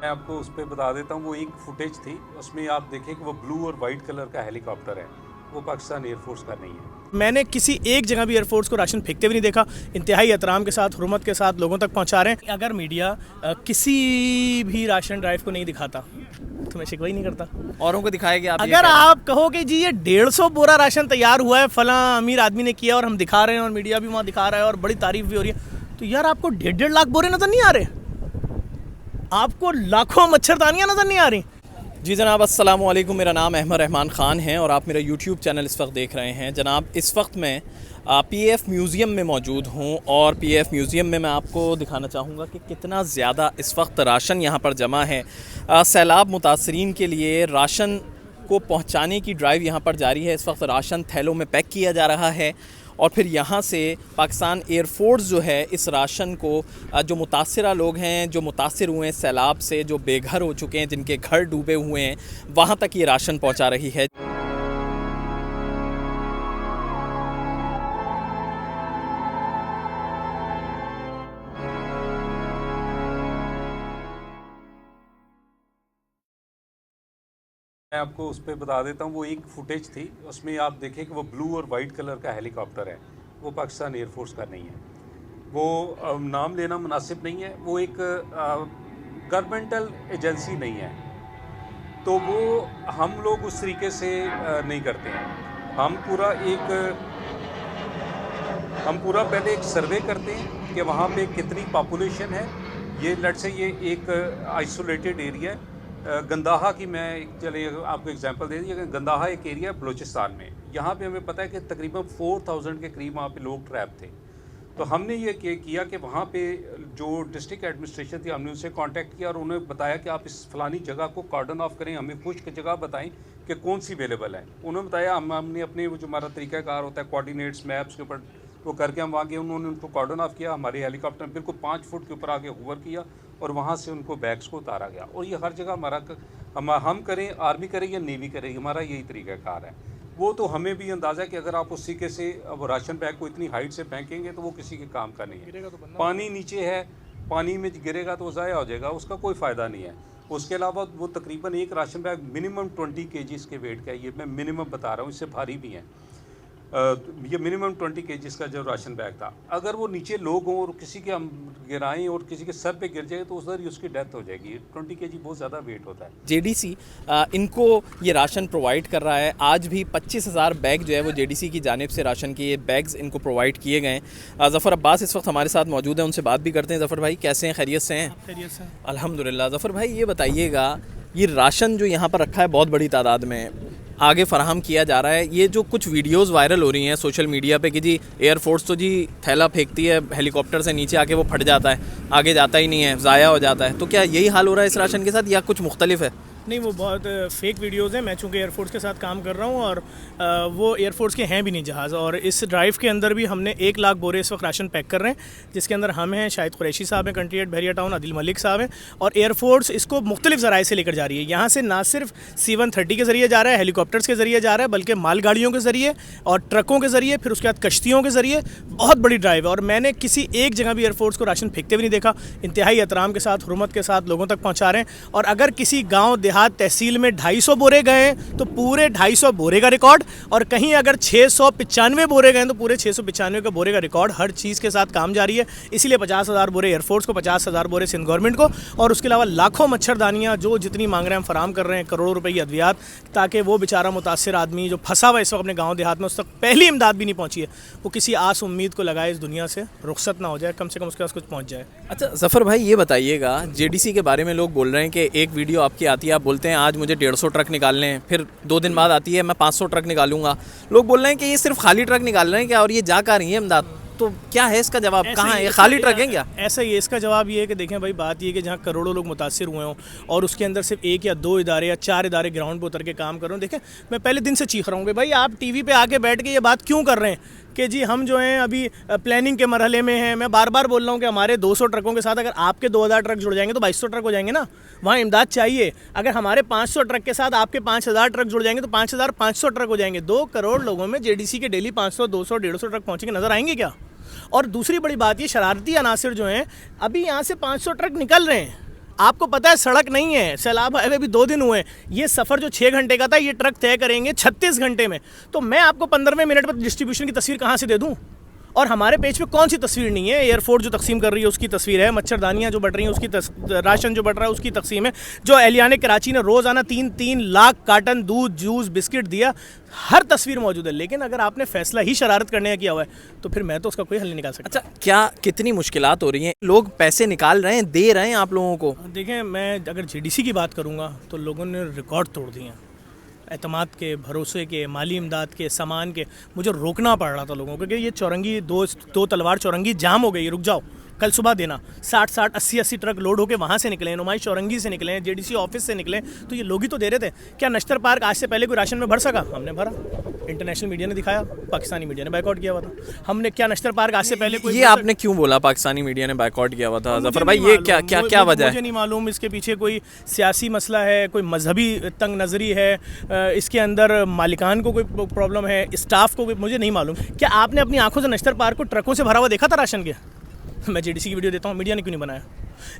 मैं आपको उस पर बता देता हूँ। वो एक फुटेज थी, उसमें आप देखें कि वो ब्लू और वाइट कलर का हेलीकॉप्टर है, वो पाकिस्तान एयरफोर्स का नहीं है। मैंने किसी एक जगह भी एयरफोर्स को राशन फेंकते हुए नहीं देखा। इंतहाई एहतराम के साथ, हुर्मत के साथ लोगों तक पहुंचा रहे हैं। अगर मीडिया किसी भी राशन ड्राइव को नहीं दिखाता तो मैं शिकवा ही नहीं करता। औरों को दिखाएगी आप? अगर आप कहो कि जी ये 150 बोरा राशन तैयार हुआ है, फला अमीर आदमी ने किया और हम दिखा रहे हैं और मीडिया भी वहाँ दिखा रहा है और बड़ी तारीफ भी हो रही है, तो यार आपको 1.5 लाख बोरे नजर नहीं आ रहे? आपको लाखों मच्छरदानियाँ नजर नहीं आ रही? जी जनाब, अस्सलाम वालेकुम। मेरा नाम अहमद रहमान ख़ान है और आप मेरा यूट्यूब चैनल इस वक्त देख रहे हैं। जनाब, इस वक्त मैं पीएफ म्यूज़ियम में मौजूद हूँ और पीएफ म्यूज़ियम में मैं आपको दिखाना चाहूँगा कि कितना ज़्यादा इस वक्त राशन यहाँ पर जमा है। सैलाब मुतासरीन के लिए राशन को पहुँचाने की ड्राइव यहाँ पर जारी है। इस वक्त राशन थैलों में पैक किया जा रहा है और फिर यहाँ से पाकिस्तान एयरफोर्स जो है इस राशन को जो मुतासरा लोग हैं, जो मुतासर हुए हैं सैलाब से, जो बेघर हो चुके हैं, जिनके घर डूबे हुए हैं, वहाँ तक ये राशन पहुँचा रही है। मैं आपको उस पर बता देता हूँ। वो एक फुटेज थी, उसमें आप देखें कि वो ब्लू और वाइट कलर का हेलीकॉप्टर है, वो पाकिस्तान एयरफोर्स का नहीं है। वो नाम लेना मुनासिब नहीं है, वो एक गवर्नमेंटल एजेंसी नहीं है, तो वो हम लोग उस तरीके से नहीं करते हैं। हम पूरा पहले एक सर्वे करते हैं कि वहाँ पे कितनी पॉपुलेशन है। ये लेट्स से ये एक आइसोलेटेड एरिया है। गंदाहा की मैं चले आपको एग्जांपल दे दी। गंदाहा एक एरिया है बलूचिस्तान में, यहाँ पे हमें पता है कि तकरीबन 4000 के करीब वहाँ पे लोग ट्रैप थे। तो हमने ये किया कि वहाँ पे जो डिस्ट्रिक्ट एडमिनिस्ट्रेशन थी, हमने उनसे कांटेक्ट किया और उन्हें बताया कि आप इस फलानी जगह को कार्डन ऑफ करें, हमें खुश्क जगह बताएं कि कौन सी अवेलेबल है। उन्होंने बताया, हमने अपने वो जो हमारा तरीक़ाकार होता है कोऑर्डिनेट्स मैप्स के ऊपर वो करके हम वहाँ गए। उन्होंने उनको कार्डन ऑफ किया, हमारे हेलीकॉप्टर बिल्कुल 5 फुट के ऊपर आगे होवर किया और वहाँ से उनको बैग्स को उतारा गया। और ये हर जगह हमारा हम करें, आर्मी करे या नेवी करे, हमारा यही तरीक़ाकार है। वो तो हमें भी अंदाज़ा है कि अगर आप उस तरीके से अब राशन बैग को इतनी हाइट से फेंकेंगे तो वो किसी के काम का नहीं है। पानी नीचे है, पानी में गिरेगा तो ज़ाया हो जाएगा, उसका कोई फ़ायदा नहीं है। उसके अलावा वो तकरीबन एक राशन बैग मिनिमम 20 kg के वेट का है, ये मैं मिनिमम बता रहा हूँ, इससे भारी भी हैं। ये मिनिमम 20 kg का जो राशन बैग था, अगर वो नीचे लोग हों और किसी के हम गिराएं और किसी के सर पे गिर जाए तो उधर ही उसकी डेथ हो जाएगी। 20 kg बहुत ज़्यादा वेट होता है। जेडीसी इनको ये राशन प्रोवाइड कर रहा है। आज भी 25,000 बैग जो है वो जेडीसी की जानिब से राशन के ये बैग्स इनको प्रोवाइड किए गए हैं। ज़फ़र अब्बास इस वक्त हमारे साथ मौजूद हैं, उनसे बात भी करते हैं। ज़फ़र भाई कैसे हैं, खैरियत से हैं? खैरियत से। अल्हम्दुलिल्लाह। ज़फ़र भाई ये बताइएगा, ये राशन जो यहाँ पर रखा है बहुत बड़ी तादाद में आगे फ़राहम किया जा रहा है, ये जो कुछ वीडियोस वायरल हो रही हैं सोशल मीडिया पे कि जी एयरफोर्स तो जी थैला फेंकती है हेलीकॉप्टर से, नीचे आके वो फट जाता है, आगे जाता ही नहीं है, ज़ाया हो जाता है, तो क्या यही हाल हो रहा है इस राशन के साथ या कुछ मुख्तलिफ है? नहीं, वो बहुत फेक वीडियोस हैं। मैं चूँकि एयरफोर्स के साथ काम कर रहा हूँ और वो एयरफोर्स के हैं भी नहीं जहाज़, और इस ड्राइव के अंदर भी हमने 1 लाख बोरे इस वक्त राशन पैक कर रहे हैं, जिसके अंदर हम हैं, शाहिद कुरैशी साहब हैं कंट्री हेड बहरिया टाउन, आदिल मलिक साहब हैं, और एयरफोर्स इसको मुख्तलिफ ज़राए से लेकर जा रही है। यहाँ से ना सिर्फ C-130 के ज़रिए जा रहा है, हेलीकॉप्टर्स के ज़रिए जा रहा है, बल्कि मालगाड़ियों के ज़रिए और ट्रकों के ज़रिए, फिर उसके बाद कश्तियों के ज़रिए। बहुत बड़ी ड्राइव है और मैंने किसी एक जगह भी एयरफोर्स को राशन फेंकते हुए नहीं देखा। इंतहाई एहतराम के साथ, हुर्मत के साथ लोगों तक पहुँचा रहे हैं। और अगर किसी गाँव देहात तहसील में 250 बोरे गए तो पूरे 250 बोरे का रिकॉर्ड, और कहीं अगर 695 बोरे गए तो पूरे 695 का बोरे का रिकॉर्ड। हर चीज़ के साथ काम जारी है। इसीलिए 50,000 बोरे एयरफोर्स को, 50,000 बोरे सिंध गवर्नमेंट को, और उसके अलावा लाखों मच्छरदानियाँ जो जितनी मांग रहे हैं हम फराम कर रहे हैं, करोड़ों रुपए की अद्वियात, ताकि वो बेचारा मुतासर आदमी जो फंसा हुआ इस वक्त अपने गाँव देहात में, उस तक पहली इमदाद भी नहीं पहुँची है, वो किसी आस उम्मीद को लगाए इस दुनिया से रुखसत ना हो जाए, कम से कम उसके पास कुछ पहुँच जाए। अच्छा ज़फ़र भाई ये बताइएगा, जेडीसी के बारे में लोग बोल रहे हैं कि एक वीडियो आपकी आती है, आप बोलते हैं आज मुझे 150 ट्रक निकालने हैं, फिर 2 दिन बाद आती है मैं 500 ट्रक निकालूंगा। लोग बोल रहे हैं कि ये सिर्फ खाली ट्रक निकाल रहे हैं क्या, और ये जा कहाँ रही है इमदाद? तो क्या है इसका जवाब, कहाँ है, खाली ट्रक है क्या? ऐसा ही है, इसका जवाब ये है कि देखें भाई, बात ये है कि जहाँ करोड़ों लोग मुतासिर हुए हों और उसके अंदर सिर्फ 1 या 2 इदारे या 4 इदारे ग्राउंड पर उतर के काम कर रहे हो। देखें, मैं पहले दिन से चीख रहा हूँ कि भाई आप टीवी पे आके बैठ के ये बात क्यों कर रहे हैं कि जी हम जो हैं अभी प्लानिंग के मरहले में हैं। मैं बार बार बोल रहा हूँ कि हमारे 200 ट्रकों के साथ अगर आपके 2000 ट्रक जुड़ जाएंगे तो 2200 ट्रक हो जाएंगे ना, वहाँ इमदाद चाहिए। अगर हमारे 500 ट्रक के साथ आपके 5000 ट्रक जुड़ जाएंगे तो 5500 ट्रक हो जाएंगे। 2 करोड़ लोगों में जेडीसी के डेली 500, 200, 150 ट्रक पहुँचेंगे, नज़र आएंगे क्या? और दूसरी बड़ी बात ये, शरारती अनासिर जो हैं अभी यहाँ से 500 ट्रक निकल रहे हैं, आपको पता है सड़क नहीं है, सैलाब आए हुए भी 2 दिन हुए, ये सफ़र जो 6 घंटे का था ये ट्रक तय करेंगे 36 घंटे में। तो मैं आपको 15वें मिनट पर डिस्ट्रीब्यूशन की तस्वीर कहाँ से दे दूँ? और हमारे पेज पे कौन सी तस्वीर नहीं है? एयरफोर्स जो तकसीम कर रही है उसकी तस्वीर है, मच्छरदानियाँ जो बढ़ रही हैं उसकी राशन जो बढ़ रहा है उसकी तकसीम है, जो एहलियाने कराची ने रोज़ाना 3-3 लाख कार्टन दूध जूस बिस्किट दिया, हर तस्वीर मौजूद है। लेकिन अगर आपने फैसला ही शरारत करने का किया हुआ है तो फिर मैं तो उसका कोई हल नहीं निकाल सकता। अच्छा, क्या कितनी मुश्किलात हो रही हैं? लोग पैसे निकाल रहे हैं, दे रहे हैं आप लोगों को? देखें, मैं अगर जेडीसी की बात करूँगा तो लोगों ने रिकॉर्ड तोड़ दिए हैं, एतमाद के, भरोसे के, माली इमदाद के, सामान के। मुझे रोकना पड़ रहा था लोगों को कि ये चौरंगी दो तलवार चौरंगी जाम हो गई, रुक जाओ, कल सुबह देना। 60-60 80-80 ट्रक लोड होकर वहाँ से निकले, नुमाइश चौरंगी से निकले, जेडीसी ऑफिस से निकले, तो ये लोग ही तो दे रहे थे। क्या नश्तर पार्क आज से पहले कोई राशन में भर सका? हमने भरा, इंटरनेशनल मीडिया ने दिखाया, पाकिस्तानी मीडिया ने बाइकआउट किया हुआ था। हमने क्या नश्तर पार्क आज से पहले कोई ये आपने क्यों बोला पाकिस्तानी मीडिया ने बाइकआउट किया हुआ था जफर भाई? ये क्या वजह है? मुझे नहीं मालूम इसके पीछे कोई सियासी मसला है, कोई मजहबी तंग नज़री है, इसके अंदर मालिकान को कोई प्रॉब्लम है, स्टाफ को, मुझे नहीं मालूम। क्या आपने अपनी आंखों से नश्तर पार्क को ट्रकों से भरा हुआ देखा था राशन के? मैं जेडीसी की वीडियो देता हूँ, मीडिया ने क्यों नहीं बनाया?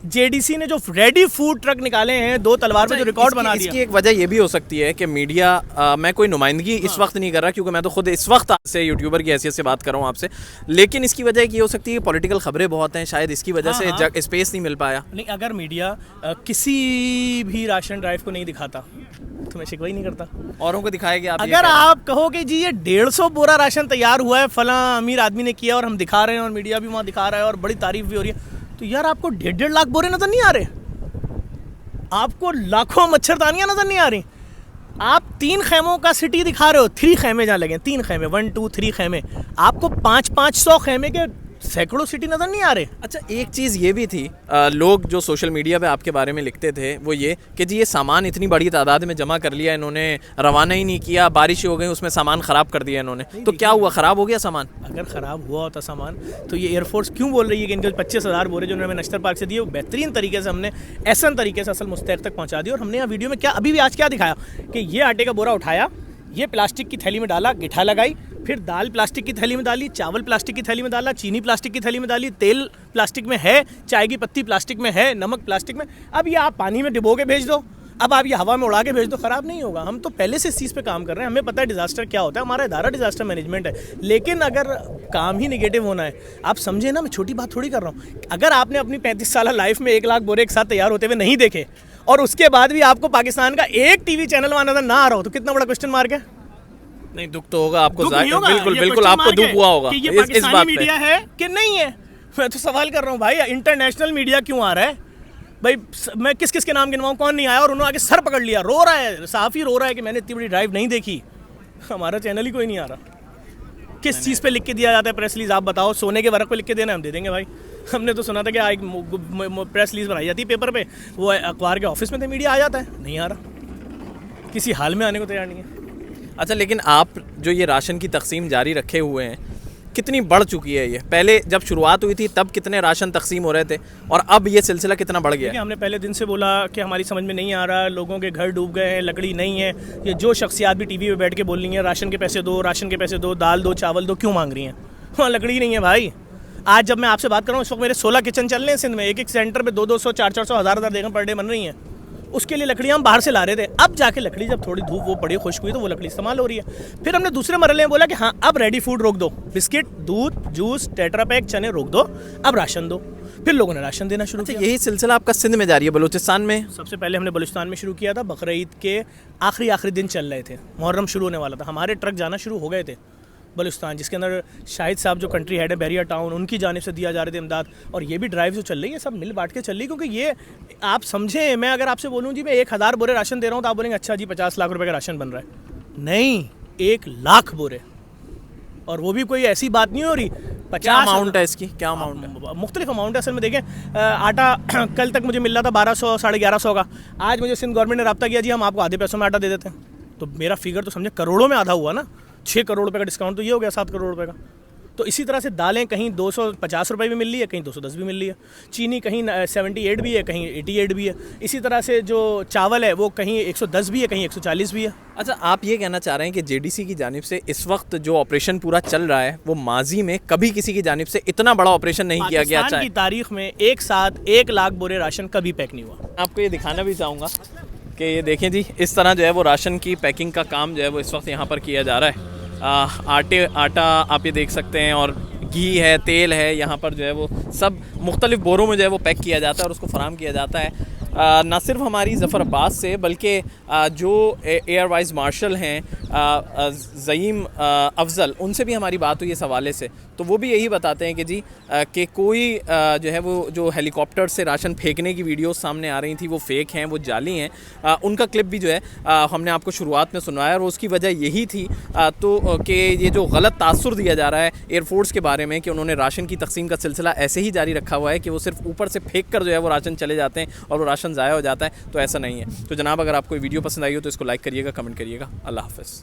जेडीसी ने जो रेडी फूड ट्रक निकाले हैं 2 तलवार पे जो रिकॉर्ड बना दिया। इसकी एक वजह ये भी हो सकती है कि मीडिया, मैं कोई नुमाइंदगी इस वक्त नहीं कर रहा क्योंकि मैं तो खुद इस वक्त आपसे यूट्यूबर की हैसियत से बात कर रहा हूँ आपसे, लेकिन इसकी वजह ये हो सकती है कि पॉलिटिकल खबरें बहुत हैं, शायद इसकी वजह से स्पेस नहीं मिल पाया। नहीं, अगर मीडिया किसी भी राशन ड्राइव को नहीं दिखाता तो मैं शिकवा ही नहीं करता। औरों को दिखाएगी आप? अगर आप कहो कि जी ये 150 बोरा राशन तैयार हुआ है, फलां अमीर आदमी ने किया और हम दिखा रहे हैं और मीडिया भी वहाँ दिखा रहा है और बड़ी तारीफ भी हो रही है, तो यार आपको 1.5 लाख बोरे नजर नहीं आ रहे? आपको लाखों मच्छरदानियां नजर नहीं आ रही? आप 3 खैमों का सिटी दिखा रहे हो, 3 खैमे जहाँ लगे, 3 खैमे, 1 2 3 खैमे, आपको 500 खैमे के सैकड़ों सिटी नजर नहीं आ रहे। अच्छा, एक चीज़ ये भी थी, लोग जो सोशल मीडिया पे आपके बारे में लिखते थे वो ये कि जी ये सामान इतनी बड़ी तादाद में जमा कर लिया इन्होंने, रवाना ही नहीं किया, बारिश हो गई उसमें सामान ख़राब कर दिया इन्होंने, तो क्या हुआ? ख़राब हो गया सामान? अगर ख़राब हुआ होता सामान तो ये एयरफोर्स क्यों बोल रही है कि इनके 25,000 बोरे जो उन्होंने नश्तर पार्क से दिए वो बेहतरीन तरीके से हमने ऐसा तरीके से असल मुस्तहक तक पहुँचा दिया। और हमने यहाँ वीडियो में क्या अभी भी आज क्या दिखाया कि ये आटे का बोरा उठाया, ये प्लास्टिक की थैली में डाला, गिठा लगाई, फिर दाल प्लास्टिक की थैली में डाली, चावल प्लास्टिक की थैली में डाला, चीनी प्लास्टिक की थैली में डाली, तेल प्लास्टिक में है, चाय की पत्ती प्लास्टिक में है, नमक प्लास्टिक में। अब ये आप पानी में डिबो के भेज दो, अब आप ये हवा में उड़ा के भेज दो, ख़राब नहीं होगा। हम तो पहले से इस चीज़ पे काम कर रहे हैं, हमें पता है डिज़ास्टर क्या होता है, हमारा इदारा डिज़ास्टर मैनेजमेंट है। लेकिन अगर काम ही नेगेटिव होना है, आप समझे ना, मैं छोटी बात थोड़ी कर रहा हूँ। अगर आपने अपनी 35 साल लाइफ में 1 लाख बोरे एक साथ तैयार होते हुए नहीं देखे और उसके बाद भी आपको पाकिस्तान का एक टीवी चैनल वहाँ नजर ना आ रहा हो, तो कितना बड़ा क्वेश्चन मार्क है? नहीं, दुख तो होगा आपको, बिल्कुल बिल्कुल आपको दुख हुआ होगा कि ये इस पाकिस्तानी बात मीडिया है कि नहीं है। मैं तो सवाल कर रहा हूँ भाई, इंटरनेशनल मीडिया क्यों आ रहा है भाई? मैं किस किस के नाम गिनवाऊँ, कौन नहीं आया? और उन्होंने आगे सर पकड़ लिया, रो रहा है, साफ़ी रो रहा है कि मैंने इतनी बड़ी ड्राइव नहीं देखी। हमारा चैनल ही कोई नहीं आ रहा। किस चीज़ पे लिख के दिया जाता है प्रेस रिलीज? आप बताओ, सोने के वर्क पे लिख के देना, हम दे देंगे भाई। हमने तो सुना था कि एक प्रेस रिलीज बनाई जाती है पेपर पे, वो अखबार के ऑफिस में तो मीडिया आ जाता है, नहीं आ रहा, किसी हाल में आने को तैयार नहीं है। अच्छा, लेकिन आप जो ये राशन की तकसीम जारी रखे हुए हैं, कितनी बढ़ चुकी है ये? पहले जब शुरुआत हुई थी तब कितने राशन तकसीम हो रहे थे और अब ये सिलसिला कितना बढ़ गया है? हमने पहले दिन से बोला कि हमारी समझ में नहीं आ रहा, लोगों के घर डूब गए हैं, लकड़ी नहीं है। ये जो शख्सियात भी टीवी पे बैठ के बोल रही हैं राशन के पैसे दो, राशन के पैसे दो, दाल दो, चावल दो, क्यों मांग रही हैं? वहाँ लकड़ी नहीं है भाई। आज जब मैं आपसे बात कर रहा हूँ इस वक्त मेरे 16 किचन चल रहे हैं सिंध में, एक सेंटर पर 200, 400, 1000 देखना पर डे बन रही हैं। उसके लिए लकड़ियाँ हम बाहर से ला रहे थे। अब जाके लकड़ी जब थोड़ी धूप वो पड़ी खुश्क हुई तो वो लकड़ी इस्तेमाल हो रही है। फिर हमने दूसरे मरहले में बोला कि हाँ, अब रेडी फूड रोक दो, बिस्किट, दूध, जूस, टेट्रा पैक, चने रोक दो, अब राशन दो। फिर लोगों ने राशन देना शुरू किया। यही सिलसिला आपका सिंध में जारी है, बलूचिस्तान में? सबसे पहले हमने बलूचिस्तान में शुरू किया था, बकरीद के आखिरी दिन चल रहे थे, मुहर्रम शुरू होने वाला था, हमारे ट्रक जाना शुरू हो गए थे बलूचिस्तान, जिसके अंदर शाहिद साहब जो कंट्री हेड है बैरिया टाउन, उनकी जानिब से दिया जा रहे थे इमदाद। और ये भी ड्राइव जो चल रही है सब मिल बांट के चल रही है, क्योंकि ये आप समझें, मैं अगर आपसे बोलूँ जी मैं 1000 बोरे राशन दे रहा हूँ तो आप बोलेंगे अच्छा जी 50 लाख रुपए का राशन बन रहा है। नहीं, 1 लाख बोरे, और वो भी कोई ऐसी बात नहीं हो रही। 50 अमाउंट है इसकी, क्या अमाउंट है? मुख्तलिफ अमाउंट है असल में। देखें, आटा कल तक मुझे मिल रहा था 1200, 1150 का, आज मुझे सिंध गवर्नमेंट ने रब्ता किया जी हम आपको आधे पैसों में आटा दे देते हैं। तो मेरा फिगर तो समझे करोड़ों में आधा हुआ ना, 6 करोड़ रुपए का डिस्काउंट तो ये हो गया 7 करोड़ रुपए का। तो इसी तरह से दालें कहीं 250 रुपये भी मिल रही है, कहीं 210 भी मिल रही है, चीनी कहीं 78 भी है, कहीं 88 भी है, इसी तरह से जो चावल है वो कहीं 110 भी है, कहीं 140 भी है। अच्छा, आप ये कहना चाह रहे हैं कि जेडीसी की जानिब से इस वक्त जो ऑपरेशन पूरा चल रहा है वो माजी में कभी किसी की जानिब से इतना बड़ा ऑपरेशन नहीं किया गया। पाकिस्तान की तारीख में एक साथ 1 लाख बोरे राशन कभी पैक नहीं हुआ। आपको ये दिखाना भी चाहूँगा कि ये देखें जी, इस तरह जो है वो राशन की पैकिंग का काम जो है वो इस वक्त यहाँ पर किया जा रहा है। आटा आप ये देख सकते हैं, और घी है, तेल है, यहाँ पर जो है वो सब मुख्तलिफ बोरों में जो है वो पैक किया जाता है और उसको फराहम किया जाता है। न सिर्फ हमारी ज़फ़राबाद से बल्कि जो एयर वाइस मार्शल हैं ज़ईम अफजल, उनसे भी हमारी बात हुई इस हवाले से, तो वो भी यही बताते हैं कि जी कि कोई जो है वो जो हेलीकॉप्टर से राशन फेंकने की वीडियोस सामने आ रही थी वो फ़ेक हैं, वो जाली हैं। उनका क्लिप भी जो है हमने आपको शुरुआत में सुनवाया और उसकी वजह यही थी तो कि ये जो गलत तासुर दिया जा रहा है एयरफोर्स के बारे में कि उन्होंने राशन की तकसीम का सिलसिला ऐसे ही जारी रखा हुआ है कि वो सिर्फ ऊपर से फेंक कर जो है वो राशन चले जाते हैं और वो राशन ज़ाया हो जाता है, तो ऐसा नहीं है। तो जनाब, अगर आपको वीडियो पसंद आई हो तो इसको लाइक करिएगा, कमेंट करिएगा। अल्लाह हाफ़िज़।